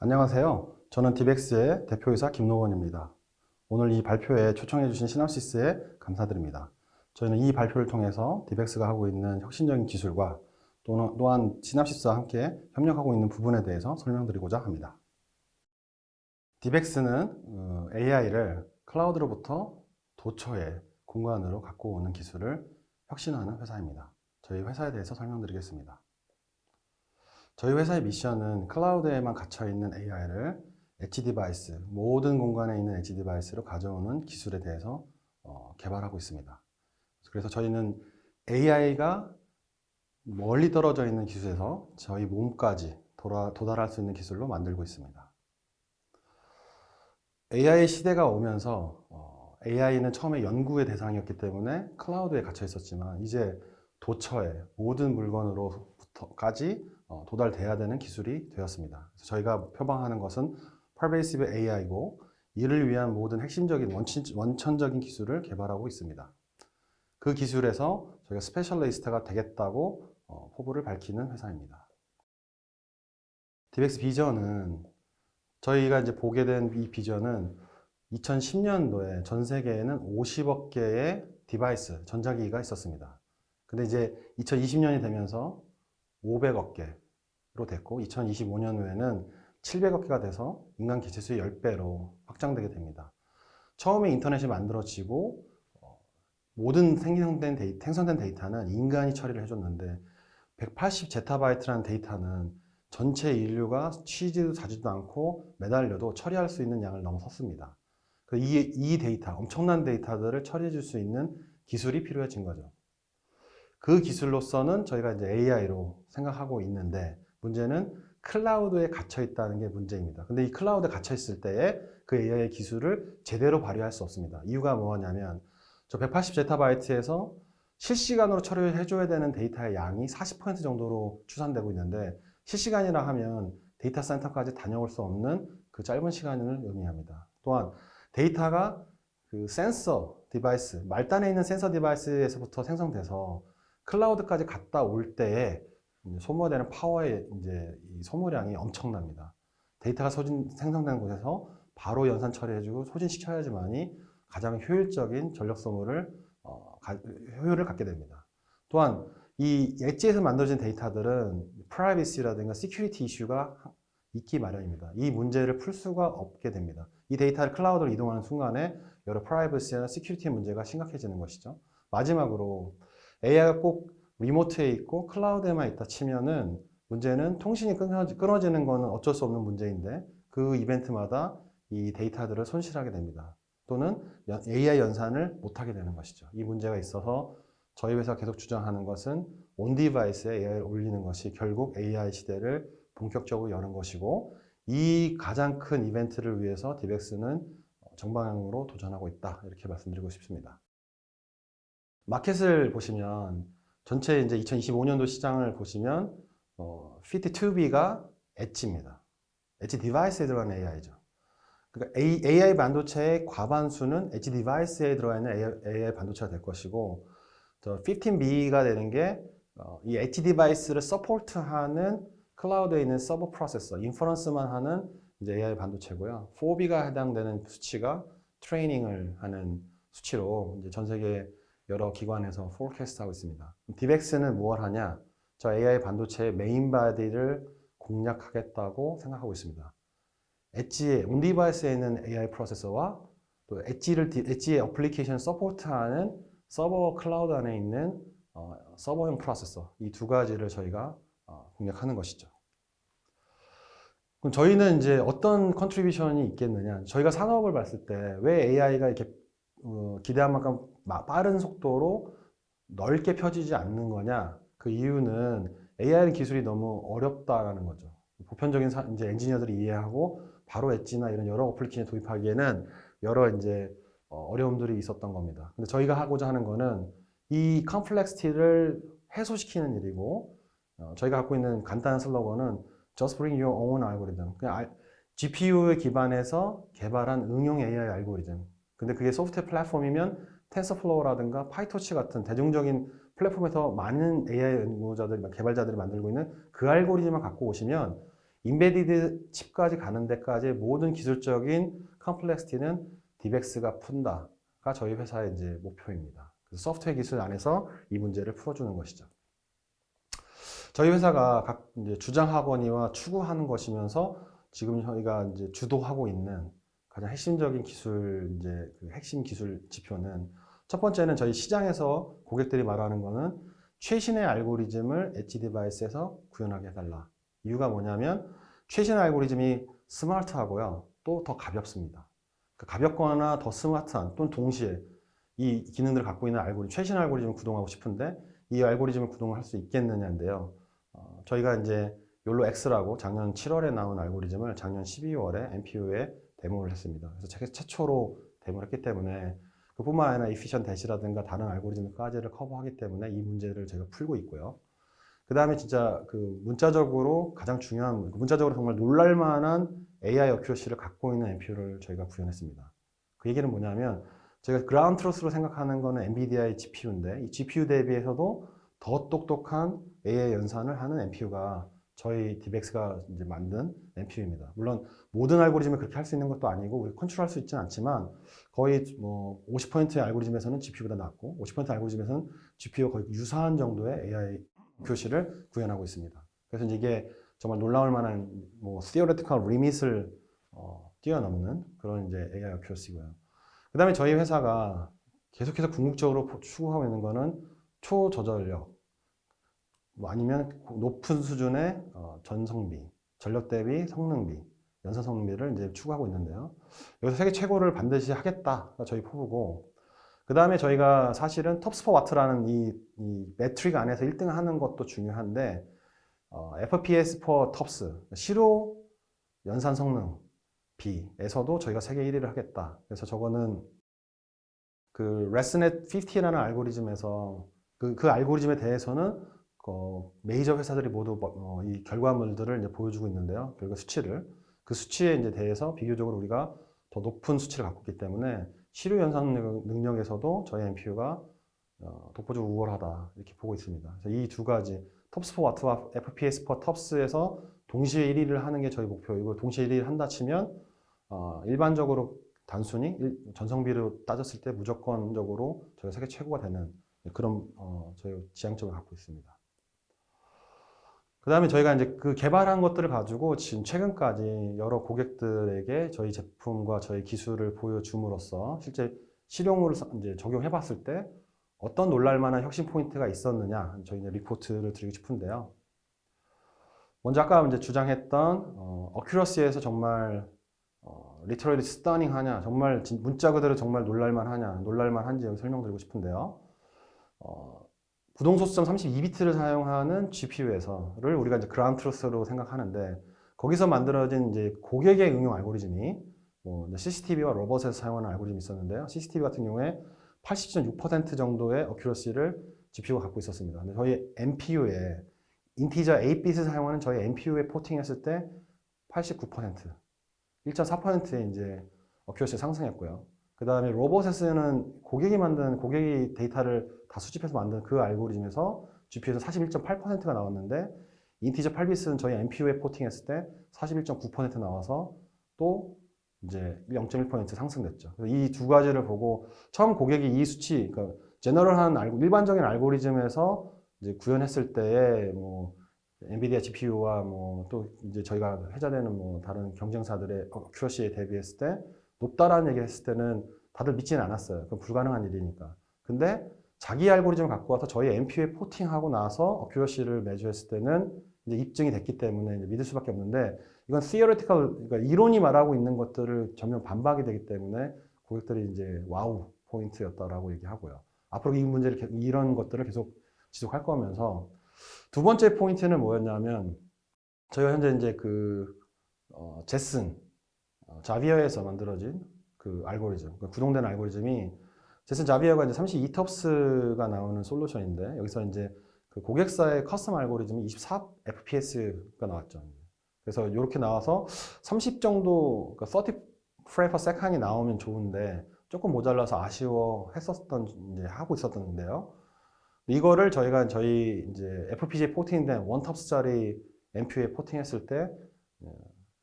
안녕하세요. 저는 디벡스의 대표이사 김노원입니다. 오늘 이 발표에 초청해 주신 시납시스에 감사드립니다. 저희는 이 발표를 통해서 디벡스가 하고 있는 혁신적인 기술과 또한 시납시스와 함께 협력하고 있는 부분에 대해서 설명드리고자 합니다. 디벡스는 AI를 클라우드로부터 도처의 공간으로 갖고 오는 기술을 혁신하는 회사입니다. 저희 회사에 대해서 설명드리겠습니다. 저희 회사의 미션은 클라우드에만 갇혀있는 AI를 엣지 디바이스, 모든 공간에 있는 엣지 디바이스로 가져오는 기술에 대해서 개발하고 있습니다. 그래서 저희는 AI가 멀리 떨어져 있는 기술에서 저희 몸까지 도달할 수 있는 기술로 만들고 있습니다. AI 시대가 오면서 AI는 처음에 연구의 대상이었기 때문에 클라우드에 갇혀 있었지만 이제 도처에 모든 물건으로부터까지 도달돼야 되는 기술이 되었습니다. 그래서 저희가 표방하는 것은 Pervasive AI고 이를 위한 모든 핵심적인 원천적인 기술을 개발하고 있습니다. 그 기술에서 저희가 스페셜리스트가 되겠다고 포부를 밝히는 회사입니다. 디벡스 비전은 저희가 이제 보게 된 이 비전은 2010년도에 전 세계에는 50억 개의 디바이스, 전자기기가 있었습니다. 근데 이제 2020년이 되면서 500억 개로 됐고 2025년 후에는 700억 개가 돼서 인간 기체수의 10배로 확장되게 됩니다. 처음에 인터넷이 만들어지고 모든 생성된 데이터는 인간이 처리를 해줬는데 180 제타바이트라는 데이터는 전체 인류가 취지도 자지도 않고 매달려도 처리할 수 있는 양을 넘어섰습니다. 이 데이터, 엄청난 데이터들을 처리해 줄 수 있는 기술이 필요해진 거죠. 그 기술로서는 저희가 이제 AI로 생각하고 있는데 문제는 클라우드에 갇혀 있다는 게 문제입니다. 근데 이 클라우드에 갇혀 있을 때에 그 AI 기술을 제대로 발휘할 수 없습니다. 이유가 뭐냐면 저 180 제타바이트에서 실시간으로 처리해 줘야 되는 데이터의 양이 40% 정도로 추산되고 있는데 실시간이라 하면 데이터 센터까지 다녀올 수 없는 그 짧은 시간을 의미합니다. 또한 데이터가 그 센서 디바이스, 말단에 있는 센서 디바이스에서부터 생성돼서 클라우드까지 갔다 올 때에 소모되는 파워의 이제 이 소모량이 엄청납니다. 데이터가 생성된 곳에서 바로 연산 처리해주고 소진시켜야지만이 가장 효율적인 전력 소모를 효율을 갖게 됩니다. 또한 이 엣지에서 만들어진 데이터들은 프라이버시라든가 시큐리티 이슈가 있기 마련입니다. 이 문제를 풀 수가 없게 됩니다. 이 데이터를 클라우드로 이동하는 순간에 여러 프라이버시나 시큐리티 문제가 심각해지는 것이죠. 마지막으로 AI가 꼭 리모트에 있고 클라우드에만 있다 치면은 문제는 통신이 끊어지는 것은 어쩔 수 없는 문제인데 그 이벤트마다 이 데이터들을 손실하게 됩니다. 또는 AI 연산을 못하게 되는 것이죠. 이 문제가 있어서 저희 회사가 계속 주장하는 것은 온 디바이스에 AI를 올리는 것이 결국 AI 시대를 본격적으로 여는 것이고 이 가장 큰 이벤트를 위해서 디벡스는 정방향으로 도전하고 있다. 이렇게 말씀드리고 싶습니다. 마켓을 보시면 전체 이제 2025년도 시장을 보시면 Fit to B가 엣지입니다. 엣지 디바이스에 들어가는 AI죠. 그러니까 AI 반도체의 과반수는 엣지 디바이스에 들어가 있는 AI 반도체가 될 것이고 15B가 되는 게 이 엣지 디바이스를 서포트하는 클라우드에 있는 서버 프로세서, 인퍼런스만 하는 이제 AI 반도체고요. 4B가 해당되는 수치가 트레이닝을 하는 수치로 이제 전 세계 여러 기관에서 포캐스트하고 있습니다. 디벡스는 무엇 하냐? 저 AI 반도체의 메인 바디를 공략하겠다고 생각하고 있습니다. 엣지에 온디바이스에 있는 AI 프로세서와 또 엣지의 어플리케이션 서포트하는 서버 클라우드 안에 있는 서버용 프로세서 이 두 가지를 저희가 공략하는 것이죠. 그럼 저희는 이제 어떤 컨트리뷰션이 있겠느냐? 저희가 산업을 봤을 때 왜 AI가 이렇게 기대한 만큼 빠른 속도로 넓게 펴지지 않는 거냐? 그 이유는 AI 기술이 너무 어렵다라는 거죠. 보편적인 이제 엔지니어들이 이해하고 바로 엣지나 이런 여러 어플리케이션 도입하기에는 여러 이제 어려움들이 있었던 겁니다. 근데 저희가 하고자 하는 거는 이 컴플렉시티를 해소시키는 일이고 저희가 갖고 있는 간단한 슬로건은 Just bring your own algorithm. 그냥 GPU에 기반해서 개발한 응용 AI 알고리즘. 근데 그게 소프트웨어 플랫폼이면 텐서플로우라든가 파이토치 같은 대중적인 플랫폼에서 많은 AI 연구자들, 개발자들이 만들고 있는 그 알고리즘을 갖고 오시면 인베디드 칩까지 가는 데까지 모든 기술적인 컴플렉시티는 디벡스가 푼다가 저희 회사의 이제 목표입니다. 그래서 소프트웨어 기술 안에서 이 문제를 풀어주는 것이죠. 저희 회사가 각 이제 주장하거니와 추구하는 것이면서 지금 저희가 이제 주도하고 있는 가장 핵심적인 기술 이제 그 핵심 기술 지표는 첫 번째는 저희 시장에서 고객들이 말하는 거는 최신의 알고리즘을 엣지 디바이스에서 구현하게 해달라. 이유가 뭐냐면 최신의 알고리즘이 스마트하고요. 또 더 가볍습니다. 가볍거나 더 스마트한 또는 동시에 이 기능들을 갖고 있는 알고리즘, 최신 알고리즘을 구동하고 싶은데 이 알고리즘을 구동할 수 있겠느냐인데요. 저희가 이제 욜로 X라고 작년 7월에 나온 알고리즘을 작년 12월에 NPU에 데모를 했습니다. 그래서 제가 최초로 데모를 했기 때문에 그뿐만 아니라 Efficient Dash라든가 다른 알고리즘까지를 커버하기 때문에 이 문제를 제가 풀고 있고요. 그 다음에 진짜 그 문자적으로 가장 중요한, 문자적으로 정말 놀랄만한 AI 어큐러시를 갖고 있는 NPU를 저희가 구현했습니다. 그 얘기는 뭐냐면 제가 그라운드 트루스로 생각하는 거는 엔비디아의 GPU인데 이 GPU 대비해서도 더 똑똑한 AI 연산을 하는 NPU가 저희 디벡스가 이제 만든 NPU입니다. 물론 모든 알고리즘을 그렇게 할 수 있는 것도 아니고 우리 컨트롤할 수 있지는 않지만 거의 뭐 50%의 알고리즘에서는 GPU보다 낫고 50% 알고리즘에서는 GPU와 거의 유사한 정도의 AI 표시를 구현하고 있습니다. 그래서 이게 정말 놀라울 만한 뭐 theoretical limit을 뛰어넘는 그런 이제 AI 표시고요. 그 다음에 저희 회사가 계속해서 궁극적으로 추구하고 있는 거는 초저전력, 뭐 아니면 높은 수준의 전성비, 전력 대비 성능비, 연산 성능비를 이제 추구하고 있는데요. 여기서 세계 최고를 반드시 하겠다가 저희 포부고, 그 다음에 저희가 사실은 톱스퍼 와트라는 이 매트릭 안에서 1등 하는 것도 중요한데, FPS for TOPS, 실효 연산 성능 B에서도 저희가 세계 1위를 하겠다. 그래서 저거는 그 레스넷 50라는 알고리즘에서 그 알고리즘에 대해서는 메이저 회사들이 모두 이 결과물들을 이제 보여주고 있는데요. 결과 수치를. 그 수치에 이제 대해서 비교적으로 우리가 더 높은 수치를 갖고 있기 때문에 실효 연산 능력에서도 저희 NPU가 독보적으로 우월하다 이렇게 보고 있습니다. 이 두 가지 톱스퍼 와트와 FPS 퍼 텁스에서 동시에 1위를 하는 게 저희 목표이고 동시에 1위를 한다 치면 일반적으로 단순히 전성비로 따졌을 때 무조건적으로 저희가 세계 최고가 되는 그런 저희 지향점을 갖고 있습니다. 그 다음에 저희가 이제 그 개발한 것들을 가지고 지금 최근까지 여러 고객들에게 저희 제품과 저희 기술을 보여줌으로써 실제 실용으로 이제 적용해 봤을 때 어떤 놀랄만한 혁신 포인트가 있었느냐 저희 이제 리포트를 드리고 싶은데요. 먼저 아까 이제 주장했던 어큐러시에서 정말 리터럴리 스터닝하냐 정말 문자 그대로 정말 놀랄만하냐 놀랄만한지 여기 설명드리고 싶은데요. 부동소수점 32비트를 사용하는 GPU에서를 우리가 이제 그라운드 트루스로 생각하는데 거기서 만들어진 이제 고객의 응용 알고리즘이 뭐 CCTV와 로봇에서 사용하는 알고리즘이 있었는데요. CCTV 같은 경우에 80.6% 정도의 어큐러시를 GPU가 갖고 있었습니다. 근데 저희 NPU에 인티저 8bit을 사용하는 저희 NPU에 포팅했을 때 89%, 1.4%의 이제 어큐러시가 상승했고요. 그 다음에 로봇에서는 고객이 데이터를 다 수집해서 만든 그 알고리즘에서 GPU에서 41.8%가 나왔는데 인티저 8bit은 저희 NPU에 포팅했을 때 41.9% 나와서 또 이제 0.1% 상승됐죠. 이 두 가지를 보고 처음 고객이 이 수치, 그러니까 제너럴한 일반적인 알고리즘에서 이제 구현했을 때에 뭐 엔비디아 GPU와 뭐 또 이제 저희가 회자되는 뭐 다른 경쟁사들의 어큐러시에 대비했을 때 높다라는 얘기를 했을 때는 다들 믿지는 않았어요. 그건 불가능한 일이니까. 근데 자기 알고리즘을 갖고 와서 저희 NPU에 포팅하고 나서 어큐러시를 매주했을 때는 이제 입증이 됐기 때문에 이제 믿을 수밖에 없는데 이건 theoretical, 그러니까 이론이 말하고 있는 것들을 전면 반박이 되기 때문에 고객들이 이제 와우 포인트였다라고 얘기하고요. 앞으로 이 문제를 이런 것들을 계속 지속할 거면서 두 번째 포인트는 뭐였냐면 저희가 현재 이제 그 제슨 자비어에서 만들어진 그 알고리즘, 그러니까 구동된 알고리즘이 제슨 자비어가 이제 32텁스가 나오는 솔루션인데 여기서 이제 그 고객사의 커스텀 알고리즘이 24 FPS가 나왔죠. 그래서 이렇게 나와서 30 정도, 그러니까 30 프레임 퍼 세컨이 나오면 좋은데 조금 모자라서 아쉬워했었던 이제 하고 있었던데요. 이거를 저희가 저희 이제 FPGA 포팅된 원텁스짜리 NPU에 포팅했을 때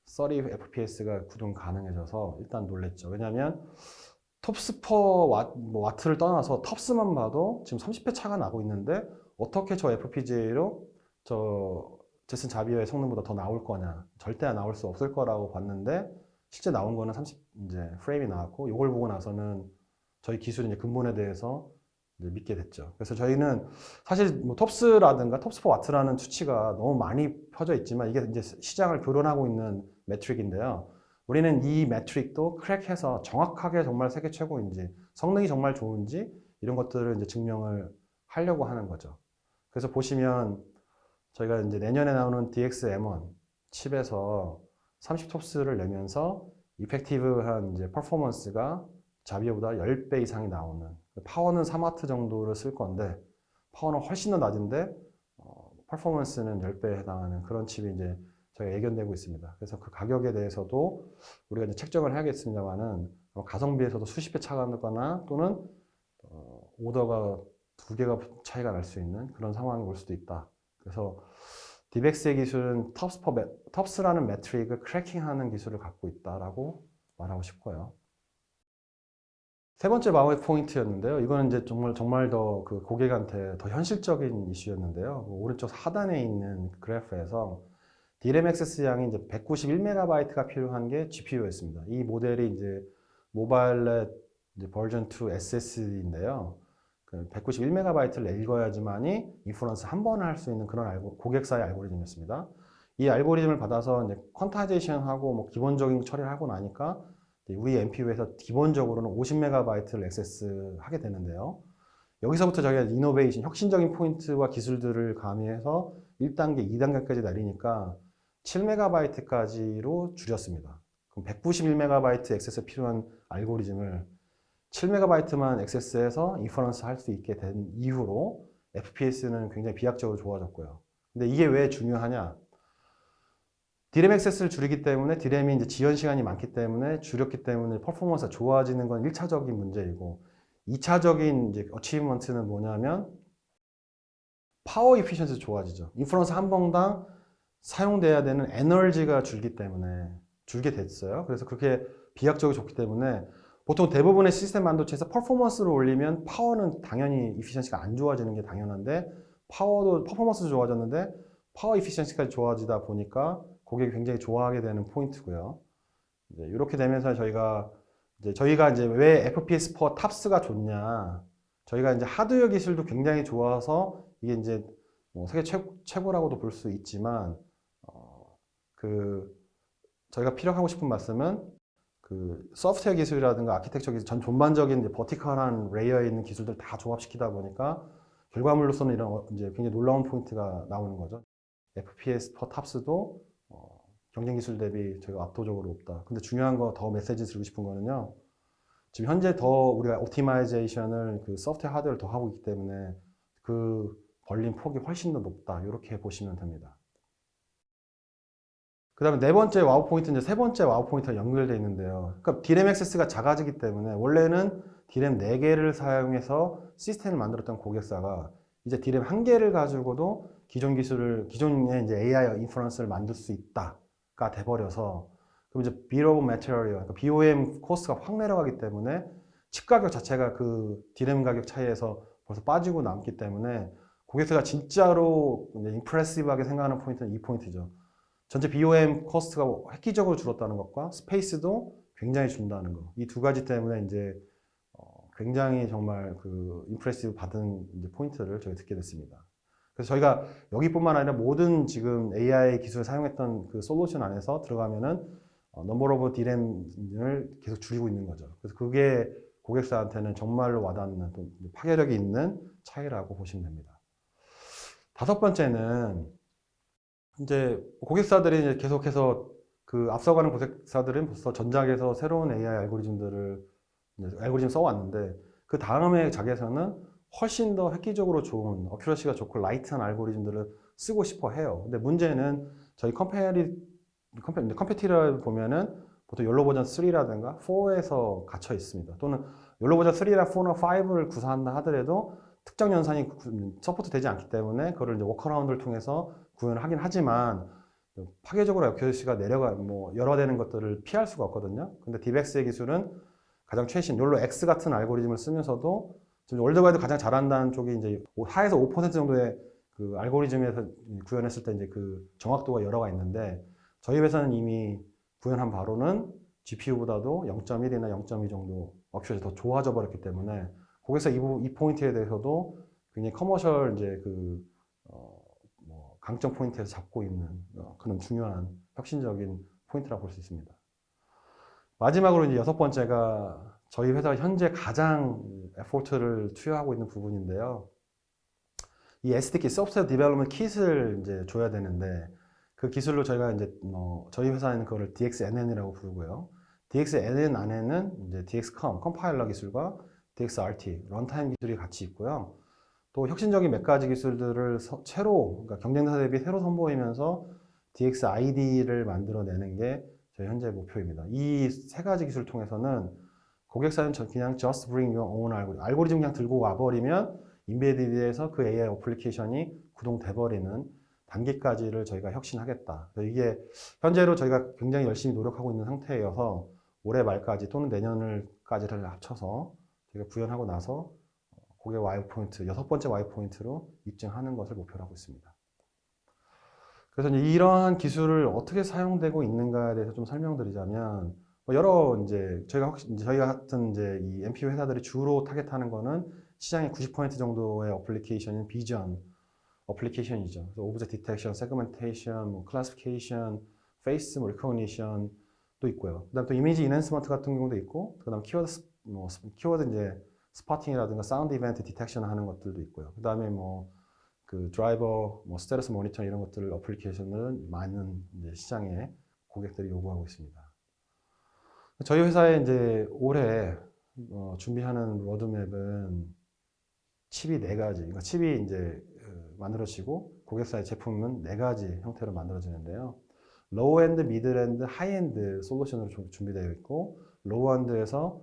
30 fps가 구동 가능해져서 일단 놀랬죠. 왜냐하면 톱스 퍼 와트를 떠나서 텁스만 봐도 지금 30배 차가 나고 있는데 어떻게 저 FPGA로 저 제슨 자비어의 성능보다 더 나올 거냐? 절대 나올 수 없을 거라고 봤는데 실제 나온 거는 30 이제 프레임이 나왔고 이걸 보고 나서는 저희 기술의 이제 근본에 대해서 이제 믿게 됐죠. 그래서 저희는 사실 뭐 톱스라든가 톱스 퍼 와트라는 수치가 너무 많이 펴져 있지만 이게 이제 시장을 교란하고 있는 매트릭인데요. 우리는 이 매트릭도 크랙해서 정확하게 정말 세계 최고인지 성능이 정말 좋은지 이런 것들을 이제 증명을 하려고 하는 거죠. 그래서 보시면 저희가 이제 내년에 나오는 DX-M1 칩에서 30톱스를 내면서 이펙티브한 이제 퍼포먼스가 자비어보다 10배 이상이 나오는 파워는 3W 정도를 쓸 건데 파워는 훨씬 더 낮은데 퍼포먼스는 10배에 해당하는 그런 칩이 이제 저희가 예견되고 있습니다. 그래서 그 가격에 대해서도 우리가 이제 책정을 해야겠습니다만은 가성비에서도 수십 배 차가 나거나 또는 오더가 2개가 차이가 날 수 있는 그런 상황이 올 수도 있다. 그래서 디벡스의 기술은 텁스라는 매트릭을 크래킹하는 기술을 갖고 있다라고 말하고 싶고요. 세 번째 마우의 포인트였는데요. 이거는 이제 정말 더 그 고객한테 더 현실적인 이슈였는데요. 오른쪽 하단에 있는 그래프에서 DRAM 액세스 양이 이제 191MB가 필요한 게 GPU였습니다. 이 모델이 이제 모바일렛 이제 버전 2 SSD인데요. 191MB를 읽어야지만이 인퍼런스 한 번을 할 수 있는 그런 고객사의 알고리즘이었습니다. 이 알고리즘을 받아서 이제 퀀타이제이션하고 뭐 기본적인 처리를 하고 나니까 우리 NPU에서 기본적으로는 50MB를 액세스하게 되는데요. 여기서부터 저희가 이노베이션, 혁신적인 포인트와 기술들을 가미해서 1단계, 2단계까지 내리니까 7MB까지로 줄였습니다. 그럼 191MB 액세스 필요한 알고리즘을 7MB만 액세스해서 인퍼런스 할 수 있게 된 이후로 FPS는 굉장히 비약적으로 좋아졌고요. 근데 이게 왜 중요하냐? DRAM 액세스를 줄이기 때문에 DRAM이 이제 지연 시간이 많기 때문에 줄였기 때문에 퍼포먼스가 좋아지는 건 1차적인 문제이고 2차적인 이제 어치브먼트는 뭐냐면 파워 이피션시가 좋아지죠. 인퍼런스 한 번당 사용돼야 되는 에너지가 줄기 때문에 줄게 됐어요. 그래서 그렇게 비약적으로 좋기 때문에 보통 대부분의 시스템 반도체에서 퍼포먼스를 올리면 파워는 당연히 이피션시가 안 좋아지는 게 당연한데 퍼포먼스도 좋아졌는데 파워 이피션시까지 좋아지다 보니까 고객이 굉장히 좋아하게 되는 포인트고요. 이렇게 되면서 저희가 이제 왜 FPS 퍼 탑스가 좋냐? 저희가 이제 하드웨어 기술도 굉장히 좋아서 이게 이제 뭐 세계 최고라고도 볼 수 있지만 저희가 피력하고 싶은 말씀은 소프트웨어 기술이라든가 아키텍처 기술 전 전반적인 이제 버티컬한 레이어에 있는 기술들 다 조합시키다 보니까 결과물로서는 이런 이제 굉장히 놀라운 포인트가 나오는 거죠. FPS 퍼 탑스도 경쟁 기술 대비 저희가 압도적으로 높다. 근데 중요한 거 더 메시지 드리고 싶은 거는요. 지금 현재 더 우리가 옵티마이제이션을 소프트웨어 하드웨어를 더 하고 있기 때문에 그 벌린 폭이 훨씬 더 높다. 이렇게 보시면 됩니다. 그 다음에 네 번째 와우 포인트는 이제 세 번째 와우 포인트가 연결되어 있는데요. 그러니까 DRAM 액세스가 작아지기 때문에 원래는 DRAM 4개를 사용해서 시스템을 만들었던 고객사가 이제 DRAM 1개를 가지고도 기존의 이제 AI 인퍼런스를 만들 수 있다가 돼버려서 그럼 이제 Bill of Material, 그러니까 BOM 코스트가 확 내려가기 때문에 칩 가격 자체가 그 DRAM 가격 차이에서 벌써 빠지고 남기 때문에 고객사가 진짜로 임프레시브하게 생각하는 포인트는 이 포인트죠. 전체 BOM 코스트가 획기적으로 줄었다는 것과 스페이스도 굉장히 준다는 거. 이 두 가지 때문에 이제 굉장히 정말 임프레시브 받은 이제 포인트를 저희 듣게 됐습니다. 그래서 저희가 여기뿐만 아니라 모든 지금 AI 기술을 사용했던 그 솔루션 안에서 들어가면은 넘버 오브 DRAM을 계속 줄이고 있는 거죠. 그래서 그게 고객사한테는 정말로 와닿는 또 파괴력이 있는 차이라고 보시면 됩니다. 다섯 번째는 이제 고객사들이 이제 계속해서 앞서가는 고객사들은 벌써 전작에서 새로운 AI 알고리즘 써왔는데 그 다음에 작에서는 훨씬 더 획기적으로 좋은 어큐러시가 좋고 라이트한 알고리즘들을 쓰고 싶어 해요. 근데 문제는 저희 컴패티를 보면은 보통 욜로 버전 3라든가 4에서 갇혀 있습니다. 또는 욜로 버전 3나 4나 5를 구사한다 하더라도 특정 연산이 서포트 되지 않기 때문에 그걸 이제 워커라운드를 통해서 구현을 하긴 하지만 파괴적으로 어큐러시가 열화되는 것들을 피할 수가 없거든요. 근데 DivX의 기술은 가장 최신, 욜로 X 같은 알고리즘을 쓰면서도 지금 월드와이드 가장 잘한다는 쪽이 이제 4에서 5% 정도의 그 알고리즘에서 구현했을 때 이제 그 정확도가 여러가 있는데 저희 회사는 이미 구현한 바로는 GPU보다도 0.1이나 0.2 정도 어큐러시 더 좋아져 버렸기 때문에 고객사 이 포인트에 대해서도 굉장히 커머셜 이제 강점 포인트에서 잡고 있는 그런 중요한 혁신적인 포인트라고 볼 수 있습니다. 마지막으로 이제 6번째가 저희 회사가 현재 가장 에포트를 투여하고 있는 부분인데요. 이 SDK, Software Development Kit을 이제 줘야 되는데 그 기술로 저희가 이제 저희 회사에는 그거를 DXNN이라고 부르고요. DXNN 안에는 이제 DXCOM, 컴파일러 기술과 DXRT, 런타임 기술이 같이 있고요. 또 혁신적인 몇 가지 기술들을 그러니까 경쟁사 대비 새로 선보이면서 DXID를 만들어내는 게 저희 현재 목표입니다. 이 세 가지 기술을 통해서는 고객사는 그냥 just bring your own 알고리즘 그냥 들고 와버리면 인베디드에서 그 AI 어플리케이션이 구동돼버리는 단계까지를 저희가 혁신하겠다. 이게 현재로 저희가 굉장히 열심히 노력하고 있는 상태여서 올해 말까지 또는 내년을까지를 합쳐서 저희가 구현하고 나서 고객 와이어 포인트, 6번째 와이어 포인트로 입증하는 것을 목표로 하고 있습니다. 그래서 이러한 기술을 어떻게 사용되고 있는가에 대해서 좀 설명드리자면, 여러 저희가 같은 이 MPU 회사들이 주로 타겟하는 거는 시장의 90% 정도의 어플리케이션인 비전 어플리케이션이죠. 그래서 오브젝트 디텍션, 세그멘테이션, 클래시피케이션, 페이스 리코그니션도 있고요. 그다음 또 이미지 인핸스먼트 같은 경우도 있고, 그다음 키워드 스파팅이라든가 사운드 이벤트 디텍션 하는 것들도 있고요. 그 다음에 그 드라이버, 스테러스 모니터 이런 것들 어플리케이션을 많은 시장에 고객들이 요구하고 있습니다. 저희 회사에 이제 올해 준비하는 로드맵은 칩이 4가지, 그러니까 칩이 이제 만들어지고 고객사의 제품은 4가지 형태로 만들어지는데요. 로우엔드, 미드엔드, 하이엔드 솔루션으로 준비되어 있고, 로우엔드에서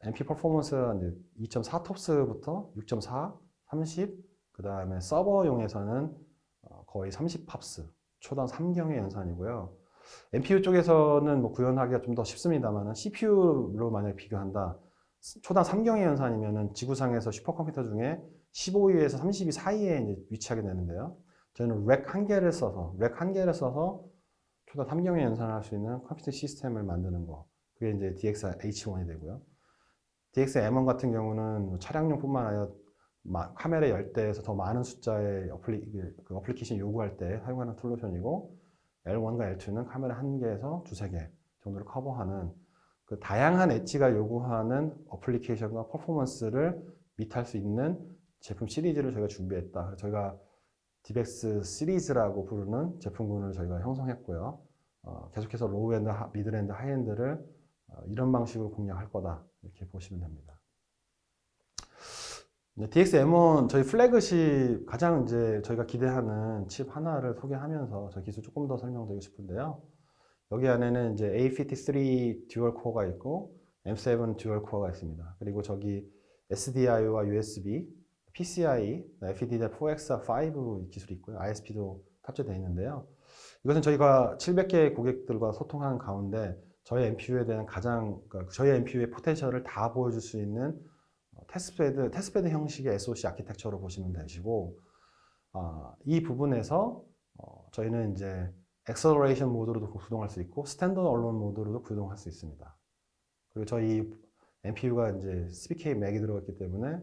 MP 퍼포먼스가 2.4 톱스부터 6.4, 30, 그 다음에 서버용에서는 거의 30 팝스, 초당 3경의 연산이고요. MPU 쪽에서는 구현하기가 좀 더 쉽습니다만 CPU로 만약에 비교한다, 초당 3경의 연산이면 지구상에서 슈퍼컴퓨터 중에 15위에서 30위 사이에 이제 위치하게 되는데요. 저희는 렉 한 개를 써서 초당 3경의 연산을 할 수 있는 컴퓨터 시스템을 만드는 거, 그게 이제 DXH1이 되고요. DXM1 같은 경우는 차량용뿐만 아니라 카메라 10대에서 더 많은 숫자의 어플리케이션 요구할 때 사용하는 솔루션이고, L1과 L2는 카메라 1개에서 2~3개 정도를 커버하는 그 다양한 엣지가 요구하는 어플리케이션과 퍼포먼스를 미트할 수 있는 제품 시리즈를 저희가 준비했다. 저희가 DivX 시리즈라고 부르는 제품군을 저희가 형성했고요. 계속해서 로우엔드, 미드엔드, 하이엔드를 이런 방식으로 공략할 거다, 이렇게 보시면 됩니다. DXM1 저희 플래그십 가장 저희가 기대하는 칩 하나를 소개하면서 저 기술 조금 더 설명드리고 싶은데요. 여기 안에는 A53 듀얼 코어가 있고 M7 듀얼 코어가 있습니다. 그리고 저기 SDI와 USB, PCI, FDDR4X5 기술이 있고요. ISP도 탑재되어 있는데요. 이것은 저희가 700개 고객들과 소통하는 가운데 저희 MPU에 대한 저희 MPU의 포텐셜을 다 보여줄 수 있는 테스트베드 형식의 SoC 아키텍처로 보시면 되시고, 이 부분에서 저희는 액셀러레이션 모드로도 구동할 수 있고 스탠더드 언론 모드로도 구동할 수 있습니다. 그리고 저희 MPU가 CPK 맥이 들어갔기 때문에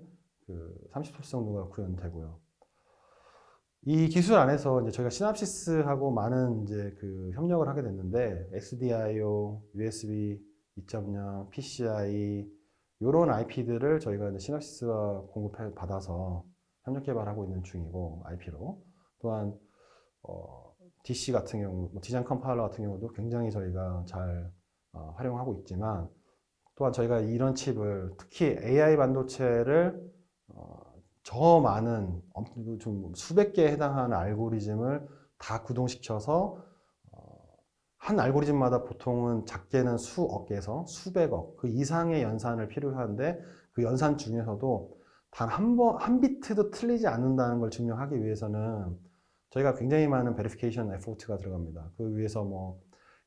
30톱스 정도가 구현되고요. 이 기술 안에서 저희가 시납시스하고 많은 협력을 하게 됐는데, XDIO, USB 2.0, PCI 이런 IP들을 저희가 시납시스가 받아서 협력 개발하고 있는 중이고, IP로 또한 DC 같은 경우, 디자인 컴파일러 같은 경우도 굉장히 저희가 잘 활용하고 있지만, 또한 저희가 이런 칩을 특히 AI 반도체를 저 많은 좀 수백 개에 해당하는 알고리즘을 다 구동시켜서 한 알고리즘마다 보통은 작게는 수억 개에서 수백억 그 이상의 연산을 필요한데, 그 연산 중에서도 단 한 비트도 틀리지 않는다는 걸 증명하기 위해서는 저희가 굉장히 많은 베리피케이션 에포트가 들어갑니다. 그 위해서 뭐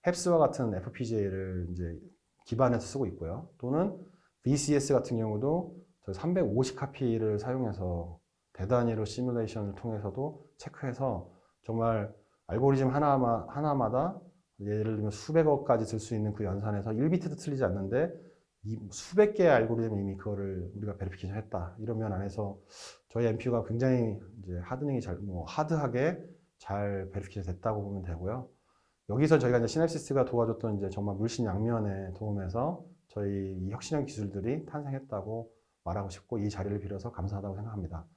헵스와 같은 FPGA를 이제 기반해서 쓰고 있고요. 또는 VCS 같은 경우도 350카피를 사용해서 대단위로 시뮬레이션을 통해서도 체크해서 정말 알고리즘 하나마다 예를 들면 수백억까지 들 수 있는 그 연산에서 1비트도 틀리지 않는데 수백 개의 알고리즘이 이미 그거를 우리가 베리피케이션 했다. 이런 면 안에서 저희 NPU가 굉장히 이제 하드닝이 하드하게 잘 베리피케이션 됐다고 보면 되고요. 여기서 저희가 이제 시냅시스가 도와줬던 이제 정말 물신양면의 도움에서 저희 이 혁신형 기술들이 탄생했다고 말하고 싶고 이 자리를 빌어서 감사하다고 생각합니다.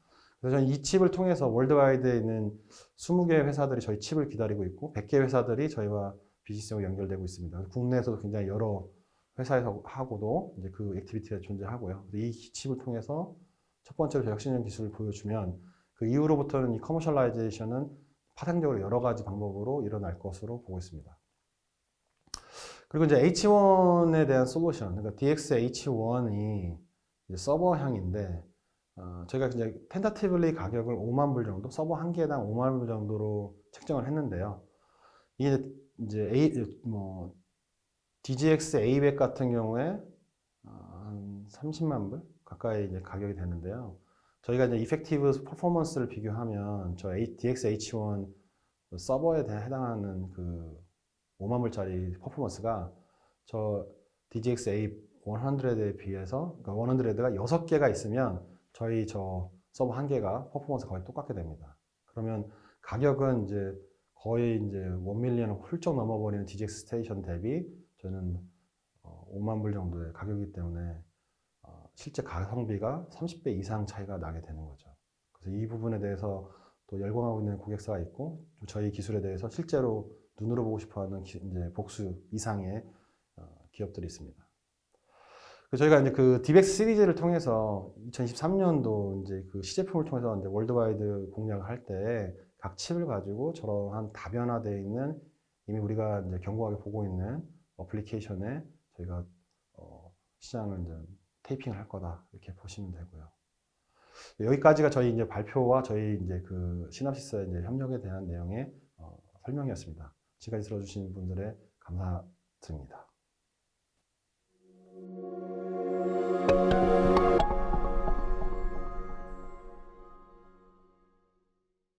그래서 저는 이 칩을 통해서 월드와이드에 있는 20개 회사들이 저희 칩을 기다리고 있고 100개 회사들이 저희와 비즈니스로 연결되고 있습니다. 국내에서도 굉장히 여러 회사에서 하고도 이제 그 액티비티가 존재하고요. 이 칩을 통해서 첫 번째로 저희 혁신형 기술을 보여주면 그 이후로부터는 이 커머셜라이제이션은 파생적으로 여러 가지 방법으로 일어날 것으로 보고 있습니다. 그리고 이제 H1에 대한 솔루션, 그러니까 DX H1이 서버향인데 저희가 이제 텐타티블리 가격을 5만 불 정도, 서버 한 개당 5만 불 정도로 책정을 했는데요. 이게 이제 DGX A100 같은 경우에 한 30만 불 가까이 이제 가격이 되는데요. 저희가 이제 이펙티브 퍼포먼스를 비교하면 저 DX H1 서버에 해당하는 그 5만 불짜리 퍼포먼스가 저 DGX A100에 비해서 그러니까 100가 6개가 있으면 저희 저 서버 한 개가 퍼포먼스 거의 똑같게 됩니다. 그러면 가격은 이제 거의 이제 1밀리언을 훌쩍 넘어버리는 DGX 스테이션 대비 저는 5만 불 정도의 가격이기 때문에 실제 가성비가 30배 이상 차이가 나게 되는 거죠. 그래서 이 부분에 대해서 또 열광하고 있는 고객사가 있고 저희 기술에 대해서 실제로 눈으로 보고 싶어하는 이제 복수 이상의 기업들이 있습니다. 저희가 이제 그 DBX 시리즈를 통해서 2023년도 이제 그 시제품을 통해서 이제 월드와이드 공략을 할 때 각 칩을 가지고 저러한 다변화되어 있는 이미 우리가 이제 견고하게 보고 있는 어플리케이션에 저희가 시장을 이제 테이핑을 할 거다 이렇게 보시면 되고요. 여기까지가 저희 이제 발표와 저희 이제 그 시납시스의 이제 협력에 대한 내용의 설명이었습니다. 지금까지 들어주신 분들의 감사드립니다.